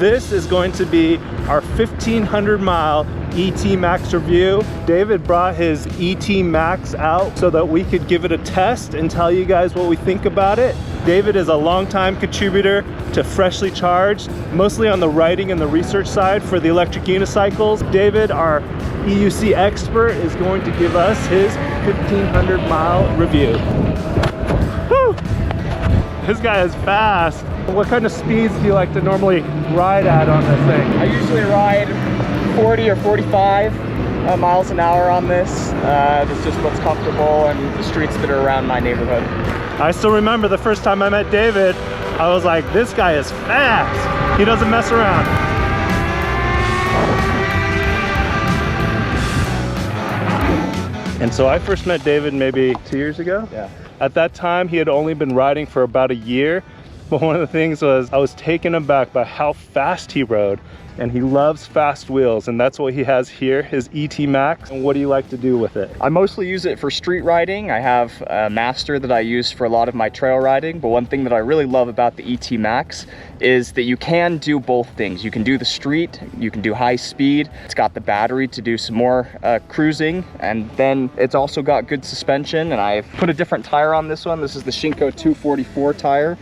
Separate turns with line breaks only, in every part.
This is going to be our 1,500 mile ET Max review. David brought his ET Max out so that we could give it a test and tell you guys what we think about it. David is a longtime contributor to Freshly Charged, mostly on the writing and the research side for the electric unicycles. David, our EUC expert, is going to give us his 1,500 mile review. Woo! This guy is fast. What kind of speeds do you like to normally ride at on this thing?
I usually ride 40 or 45 miles an hour on this. That's just what's comfortable and the streets that are around my neighborhood.
I still remember the first time I met David, I was like, this guy is fast. He doesn't mess around. And so I first met David maybe 2 years ago.
Yeah.
At that time, he had only been riding for about a year. But one of the things was I was taken aback by how fast he rode, and he loves fast wheels, and that's what he has here, his ET Max. And what do you like to do with it?
I mostly use it for street riding. I have a Master that I use for a lot of my trail riding, but one thing that I really love about the ET Max is that you can do both things. You can do the street, you can do high speed. It's got the battery to do some more cruising, and then it's also got good suspension, and I've put a different tire on this one. This is the Shinko 244 tire.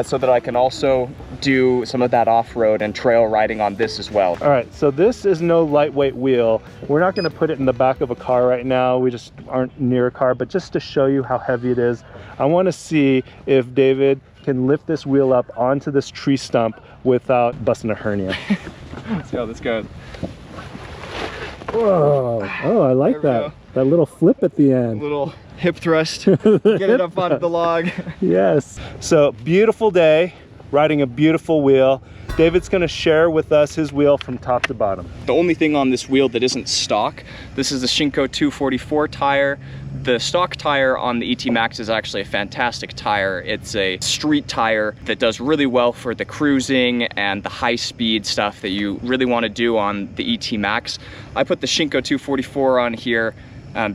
So that I can also do some of that off-road and trail riding on this as well.
All right, so this is no lightweight wheel. We're not gonna put it in the back of a car right now. We just aren't near a car, but just to show you how heavy it is, I wanna see if David can lift this wheel up onto this tree stump without busting a hernia.
Let's go, let's go.
Whoa, oh, I like that. That little flip at the end.
Little hip thrust, get it up onto the log.
Yes. So beautiful day, riding a beautiful wheel. David's gonna share with us his wheel from top to bottom.
The only thing on this wheel that isn't stock, this is the Shinko 244 tire. The stock tire on the ET Max is actually a fantastic tire. It's a street tire that does really well for the cruising and the high speed stuff that you really want to do on the ET Max. I put the Shinko 244 on here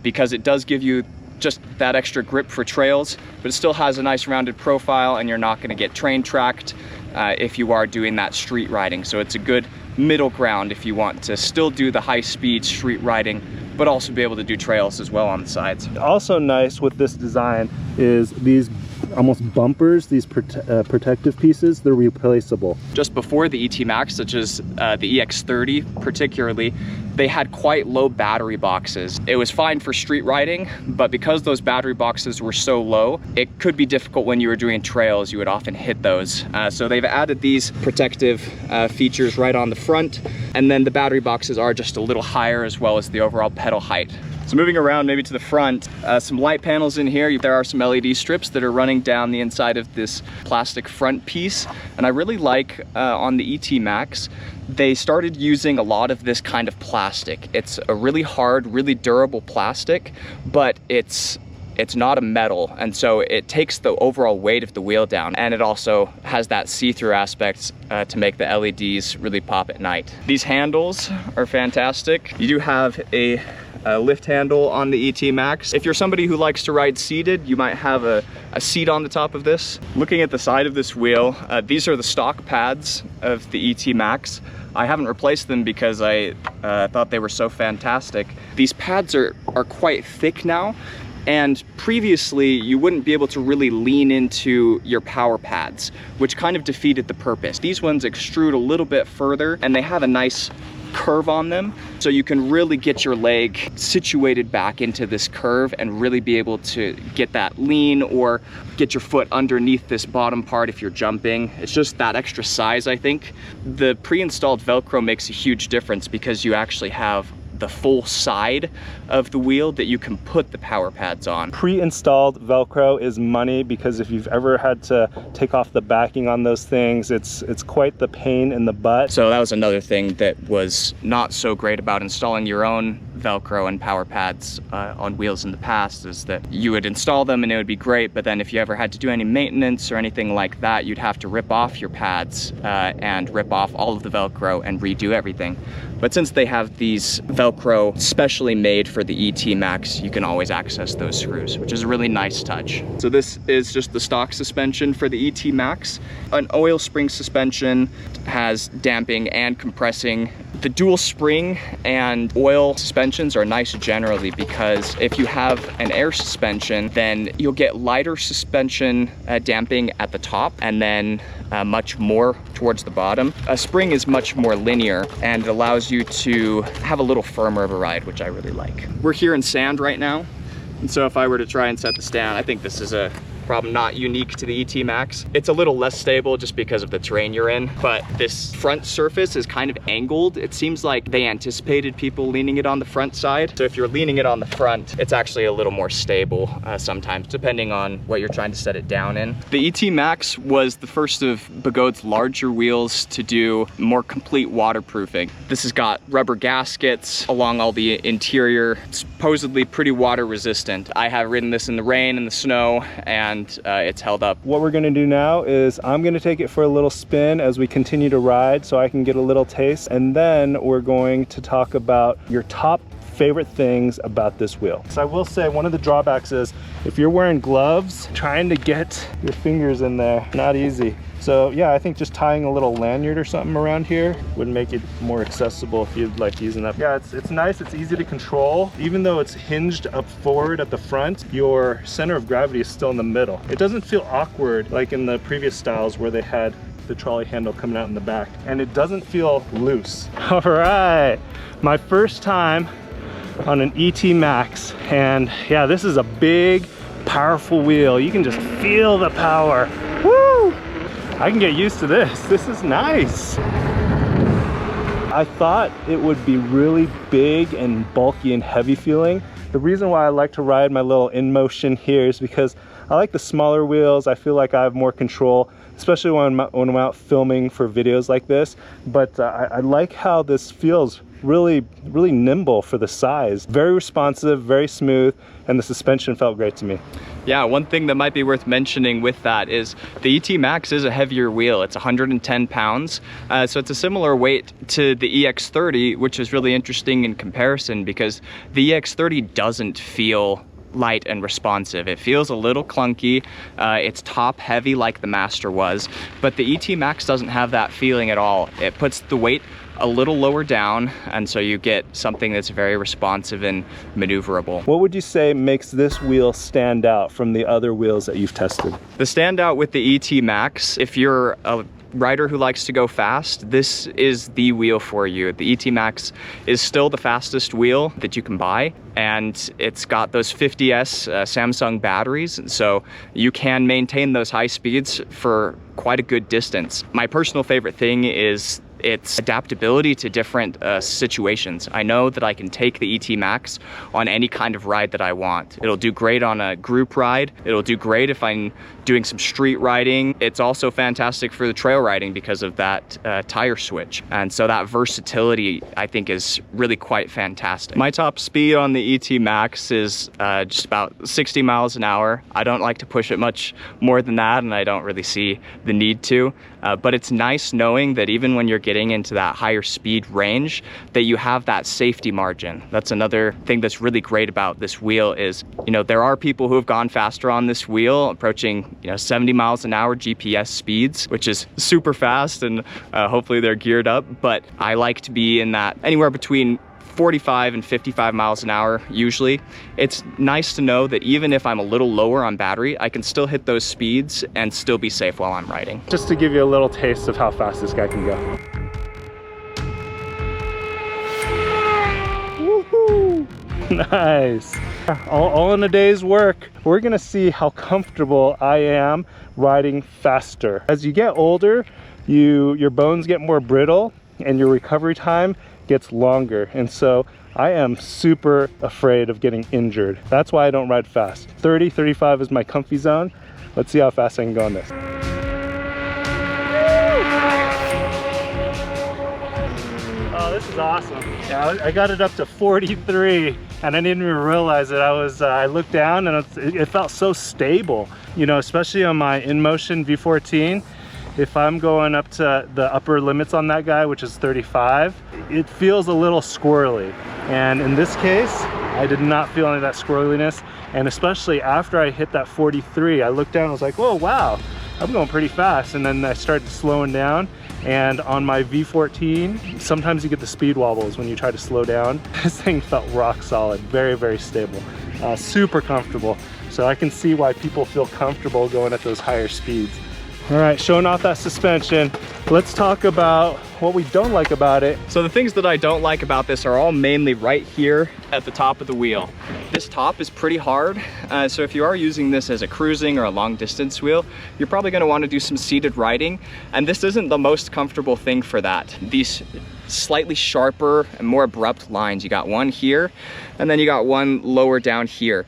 because it does give you just that extra grip for trails, but it still has a nice rounded profile, and you're not going to get train tracked if you are doing that street riding. So it's a good middle ground if you want to still do the high speed street riding, but also be able to do trails as well on the sides. Also nice with this design is these almost bumpers, these protective pieces, they're replaceable. Just before the ET Max, such as the EX30 particularly, they had quite low battery boxes. It was fine for street riding, but because those battery boxes were so low, it could be difficult when you were doing trails. You would often hit those. So they've added these protective features right on the front, and then the battery boxes are just a little higher, as well as the overall pedal height. So moving around maybe to the front, some light panels in here. There are some LED strips that are running down the inside of this plastic front piece. And I really like on the ET Max, they started using a lot of this kind of plastic. It's a really hard, really durable plastic, but it's not a metal, and so it takes the overall weight of the wheel down, and it also has that see-through aspect to make the LEDs really pop at night. These handles are fantastic. You do have a lift handle on the ET Max. If you're somebody who likes to ride seated, you might have a seat on the top of this. Looking at the side of this wheel, these are the stock pads of the ET Max. I haven't replaced them because I thought they were so fantastic. These pads are quite thick now, and previously you wouldn't be able to really lean into your power pads, which kind of defeated the purpose. These ones extrude a little bit further, and they have a nice curve on them, so you can really get your leg situated back into this curve and really be able to get that lean, or get your foot underneath this bottom part if you're jumping. It's just that extra size. I think the pre-installed Velcro makes a huge difference because you actually have the full side of the wheel that you can put the power pads on.
Pre-installed Velcro is money, because if you've ever had to take off the backing on those things, it's quite the pain in the butt.
So that was another thing that was not so great about installing your own Velcro and power pads on wheels in the past is that you would install them and it would be great, but then if you ever had to do any maintenance or anything like that, you'd have to rip off your pads and rip off all of the Velcro and redo everything. But since they have these Velcro specially made for the ET Max, you can always access those screws, which is a really nice touch. So this is just the stock suspension for the ET Max. An oil spring suspension, has damping and compressing. The dual spring and oil suspensions are nice generally because if you have an air suspension, then you'll get lighter suspension damping at the top and then much more towards the bottom. A spring is much more linear and it allows you to have a little firmer of a ride, which I really like. We're here in sand right now, and so if I were to try and set this down, I think this is a problem not unique to the ET Max. It's a little less stable just because of the terrain you're in, but this front surface is kind of angled. It seems like they anticipated people leaning it on the front side. So if you're leaning it on the front, it's actually a little more stable sometimes, depending on what you're trying to set it down in. The ET Max was the first of Begode's larger wheels to do more complete waterproofing. This has got rubber gaskets along all the interior. It's supposedly pretty water resistant. I have ridden this in the rain and the snow, and it's held up.
What we're gonna do now is I'm gonna take it for a little spin as we continue to ride so I can get a little taste, and then we're going to talk about your top favorite things about this wheel. So I will say one of the drawbacks is if you're wearing gloves, trying to get your fingers in there, not easy. So yeah, I think just tying a little lanyard or something around here would make it more accessible if you'd like using that. Yeah, it's nice, it's easy to control. Even though it's hinged up forward at the front, your center of gravity is still in the middle. It doesn't feel awkward like in the previous styles where they had the trolley handle coming out in the back, and it doesn't feel loose. All right, my first time on an ET Max, and yeah, this is a big, powerful wheel. You can just feel the power. Woo! I can get used to this. This is nice. I thought it would be really big and bulky and heavy feeling. The reason why I like to ride my little InMotion here is because I like the smaller wheels. I feel like I have more control, especially when I'm out filming for videos like this. But I like how this feels really nimble for the size. Very responsive, very smooth, and the suspension felt great to me.
Yeah, one thing that might be worth mentioning with that is the ET Max is a heavier wheel. It's 110 pounds, so it's a similar weight to the EX30, which is really interesting in comparison because the EX30 doesn't feel light and responsive. It feels a little clunky. It's top heavy like the Master was, but the ET Max doesn't have that feeling at all. It puts the weight a little lower down, and so you get something that's very responsive and maneuverable.
What would you say makes this wheel stand out from the other wheels that you've tested?
The standout with the ET Max, if you're a rider who likes to go fast, this is the wheel for you. The ET Max is still the fastest wheel that you can buy, and it's got those 50S Samsung batteries, so you can maintain those high speeds for quite a good distance. My personal favorite thing is its adaptability to different situations. I know that I can take the ET Max on any kind of ride that I want. It'll do great on a group ride. It'll do great if I'm doing some street riding. It's also fantastic for the trail riding because of that tire switch. And so that versatility, I think, is really quite fantastic. My top speed on the ET Max is just about 60 miles an hour. I don't like to push it much more than that, and I don't really see the need to. But it's nice knowing that even when you're getting into that higher speed range, that you have that safety margin. That's another thing that's really great about this wheel is, you know, there are people who have gone faster on this wheel, approaching, 70 miles an hour GPS speeds, which is super fast, and hopefully they're geared up. But I like to be in that anywhere between 45 and 55 miles an hour usually. It's nice to know that even if I'm a little lower on battery, I can still hit those speeds and still be safe while I'm riding.
Just to give you a little taste of how fast this guy can go. Woohoo! Nice. All in a day's work. We're gonna see how comfortable I am riding faster. As you get older, your bones get more brittle and your recovery time gets longer, and so I am super afraid of getting injured. That's why I don't ride fast. 30, 35 is my comfy zone. Let's see how fast I can go on this. Oh, this is awesome. Yeah, I got it up to 43 and I didn't even realize it. I looked down and it felt so stable, you know, especially on my InMotion V14. If I'm going up to the upper limits on that guy, which is 35, it feels a little squirrely. And in this case, I did not feel any of that squirreliness. And especially after I hit that 43, I looked down and was like, whoa, wow, I'm going pretty fast. And then I started slowing down. And on my V14, sometimes you get the speed wobbles when you try to slow down. This thing felt rock solid, very, very stable, super comfortable. So I can see why people feel comfortable going at those higher speeds. All right, showing off that suspension, let's talk about what we don't like about it.
So the things that I don't like about this are all mainly right here at the top of the wheel. This top is pretty hard, so if you are using this as a cruising or a long distance wheel, you're probably going to want to do some seated riding, and this isn't the most comfortable thing for that. These slightly sharper and more abrupt lines, you got one here, and then you got one lower down here.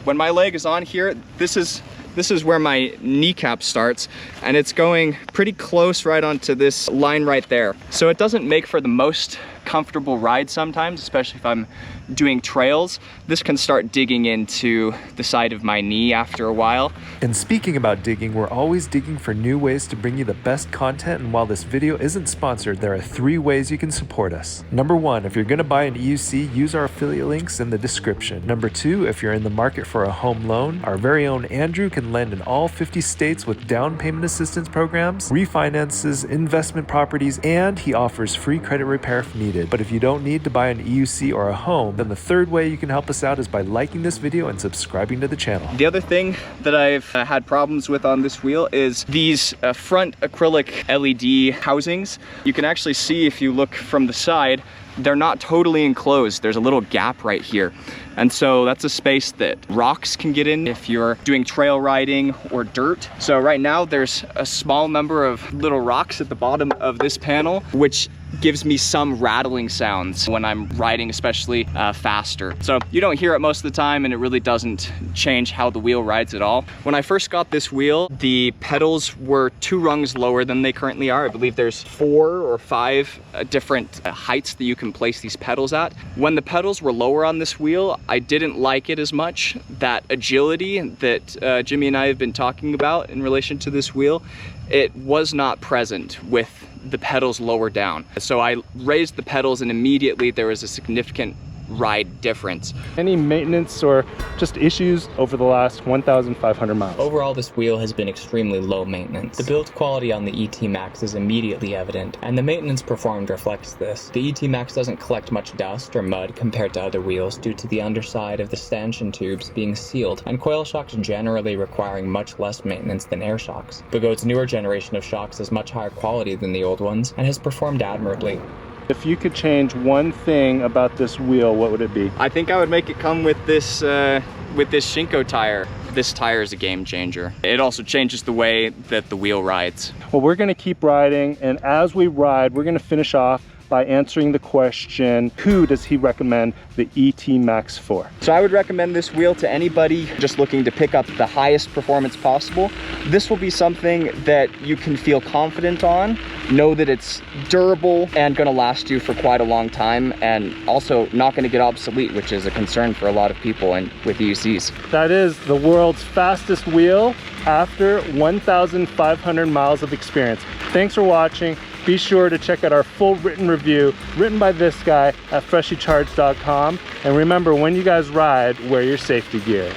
When my leg is on here, this is where my kneecap starts, and it's going pretty close right onto this line right there. So it doesn't make for the most comfortable ride sometimes, especially if I'm doing trails. This can start digging into the side of my knee after a while.
And speaking about digging, we're always digging for new ways to bring you the best content, and while this video isn't sponsored, there are 3 ways you can support us. Number 1, if you're going to buy an EUC, use our affiliate links in the description. Number 2, if you're in the market for a home loan, our very own Andrew can lend in all 50 states with down payment assistance programs, refinances, investment properties, and he offers free credit repair if needed. But if you don't need to buy an EUC or a home, then the 3rd way you can help us out is by liking this video and subscribing to the channel.
The other thing that I've had problems with on this wheel is these front acrylic LED housings. You can actually see if you look from the side, they're not totally enclosed. There's a little gap right here. And so that's a space that rocks can get in if you're doing trail riding or dirt. So right now there's a small number of little rocks at the bottom of this panel, which gives me some rattling sounds when I'm riding, especially faster. So you don't hear it most of the time, and it really doesn't change how the wheel rides at all. When I first got this wheel, the pedals were 2 rungs lower than they currently are. I believe there's 4 or 5 different heights that you can place these pedals at. When the pedals were lower on this wheel, I didn't like it as much. That agility that Jimmy and I have been talking about in relation to this wheel, it was not present with the pedals lower down. So I raised the pedals and immediately there was a significant ride difference.
Any maintenance or just issues over the last 1,500 miles?
Overall, this wheel has been extremely low maintenance. The build quality on the ET Max is immediately evident, and the maintenance performed reflects this. The ET Max doesn't collect much dust or mud compared to other wheels due to the underside of the stanchion tubes being sealed, and coil shocks generally requiring much less maintenance than air shocks. Begode's newer generation of shocks is much higher quality than the old ones, and has performed admirably.
If you could change one thing about this wheel, what would it be?
I think I would make it come with this Shinko tire. This tire is a game changer. It also changes the way that the wheel rides.
Well, we're gonna keep riding, and as we ride, we're gonna finish off by answering the question, who does he recommend the ET Max for?
So I would recommend this wheel to anybody just looking to pick up the highest performance possible. This will be something that you can feel confident on, know that it's durable and gonna last you for quite a long time, and also not gonna get obsolete, which is a concern for a lot of people and with EUCs.
That is the world's fastest wheel after 1,500 miles of experience. Thanks for watching. Be sure to check out our full written review written by this guy at freshycharge.com. And remember, when you guys ride, wear your safety gear.